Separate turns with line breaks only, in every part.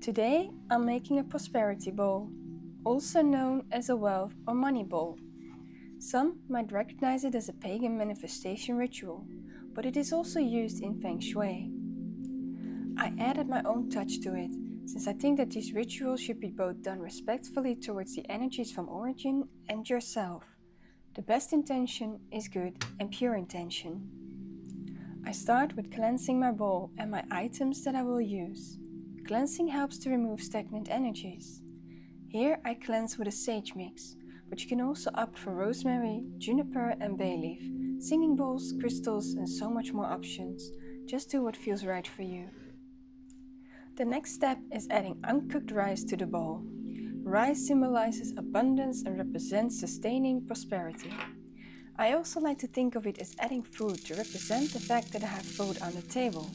Today I'm making a prosperity bowl, also known as a wealth or money bowl. Some might recognize it as a pagan manifestation ritual, but it is also used in Feng Shui. I added my own touch to it, since I think that these rituals should be both done respectfully towards the energies from origin and yourself. The best intention is good and pure intention. I start with cleansing my bowl and my items that I will use. Cleansing helps to remove stagnant energies. Here I cleanse with a sage mix, but you can also opt for rosemary, juniper and bay leaf, singing bowls, crystals and so much more options. Just do what feels right for you. The next step is adding uncooked rice to the bowl. Rice symbolizes abundance and represents sustaining prosperity. I also like to think of it as adding food to represent the fact that I have food on the table.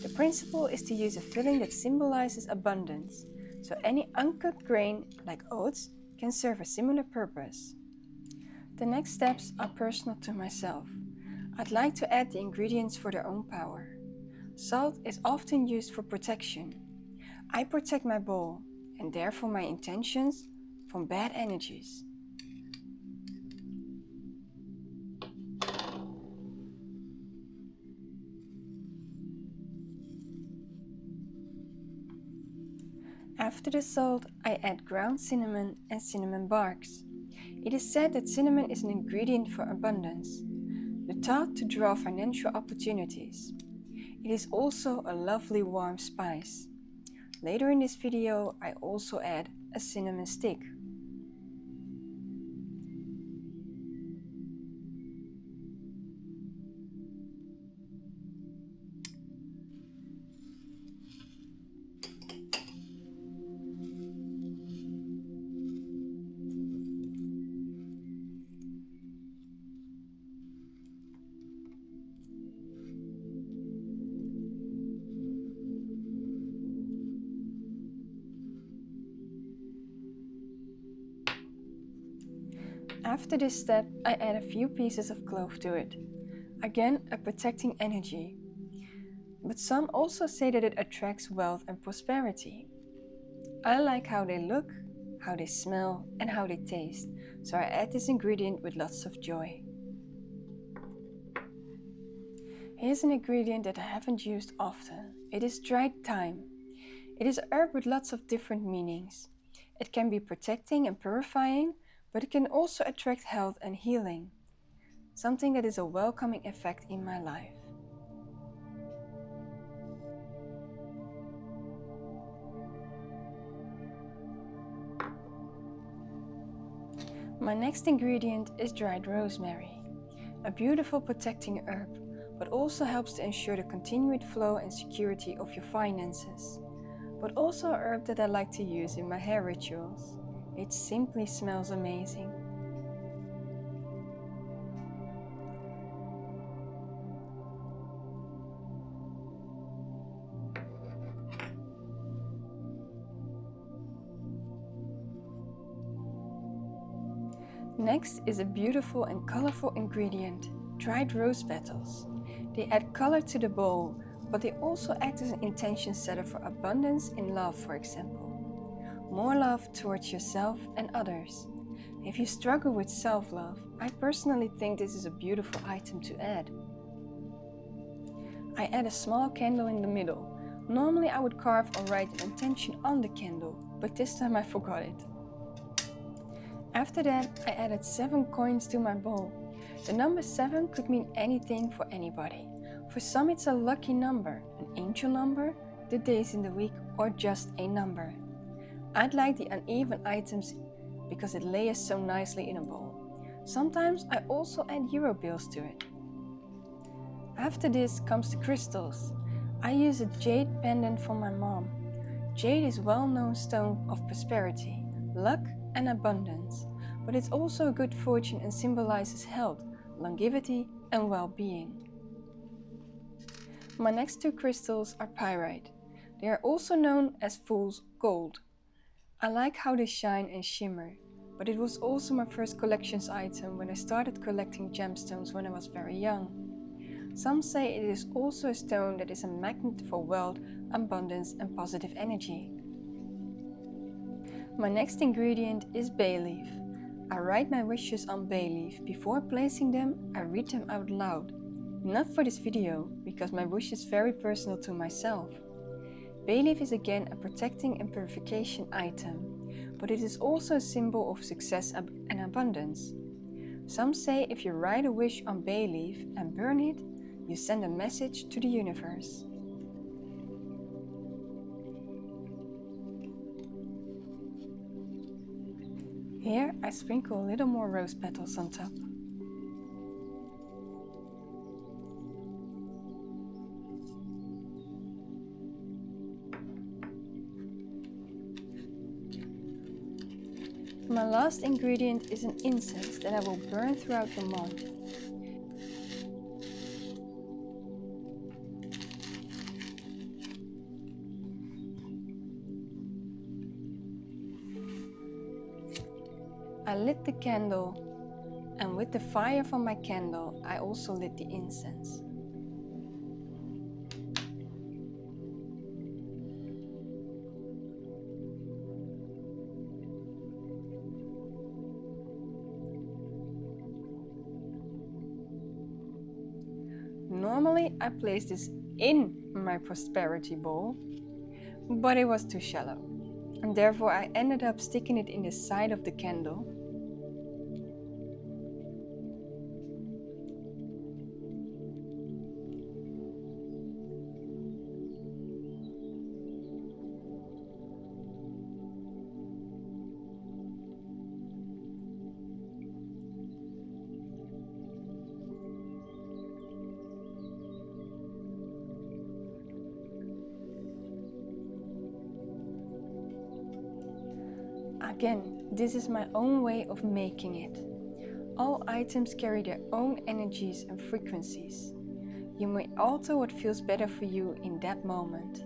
The principle is to use a filling that symbolizes abundance, so any uncooked grain, like oats, can serve a similar purpose. The next steps are personal to myself. I'd like to add the ingredients for their own power. Salt is often used for protection. I protect my bowl, and therefore my intentions, from bad energies. After the salt, I add ground cinnamon and cinnamon barks. It is said that cinnamon is an ingredient for abundance, the thought to draw financial opportunities. It is also a lovely warm spice. Later in this video, I also add a cinnamon stick. After this step, I add a few pieces of clove to it. Again, a protecting energy. But some also say that it attracts wealth and prosperity. I like how they look, how they smell, and how they taste, so I add this ingredient with lots of joy. Here's an ingredient that I haven't used often. It is dried thyme. It is a herb with lots of different meanings. It can be protecting and purifying, but it can also attract health and healing, something that is a welcoming effect in my life. My next ingredient is dried rosemary, a beautiful protecting herb, but also helps to ensure the continued flow and security of your finances, but also a herb that I like to use in my hair rituals. It simply smells amazing. Next is a beautiful and colorful ingredient, dried rose petals. They add color to the bowl, but they also act as an intention setter for abundance in love, for example. More love towards yourself and others. If you struggle with self-love, I personally think this is a beautiful item to add. I add a small candle in the middle. Normally I would carve or write an intention on the candle, but this time I forgot it. After that, I added 7 coins to my bowl. The number 7 could mean anything for anybody. For some it's a lucky number, an angel number, the days in the week, or just a number. I'd like the uneven items because it layers so nicely in a bowl. Sometimes I also add euro bills to it. After this comes the crystals. I use a jade pendant from my mom. Jade is a well-known stone of prosperity, luck and abundance, but it's also good fortune and symbolizes health, longevity and well-being. My next 2 crystals are pyrite. They are also known as fool's gold. I like how they shine and shimmer, but it was also my first collections item when I started collecting gemstones when I was very young. Some say it is also a stone that is a magnet for wealth, abundance and positive energy. My next ingredient is bay leaf. I write my wishes on bay leaf. Before placing them, I read them out loud. Not for this video, because my wish is very personal to myself. Bay leaf is again a protecting and purification item, but it is also a symbol of success and abundance. Some say if you write a wish on bay leaf and burn it, you send a message to the universe. Here I sprinkle a little more rose petals on top. My last ingredient is an incense that I will burn throughout the month. I lit the candle, and with the fire from my candle, I also lit the incense. Normally, I place this in my prosperity bowl, but it was too shallow, and therefore I ended up sticking it in the side of the candle. Again, this is my own way of making it. All items carry their own energies and frequencies. You may alter what feels better for you in that moment.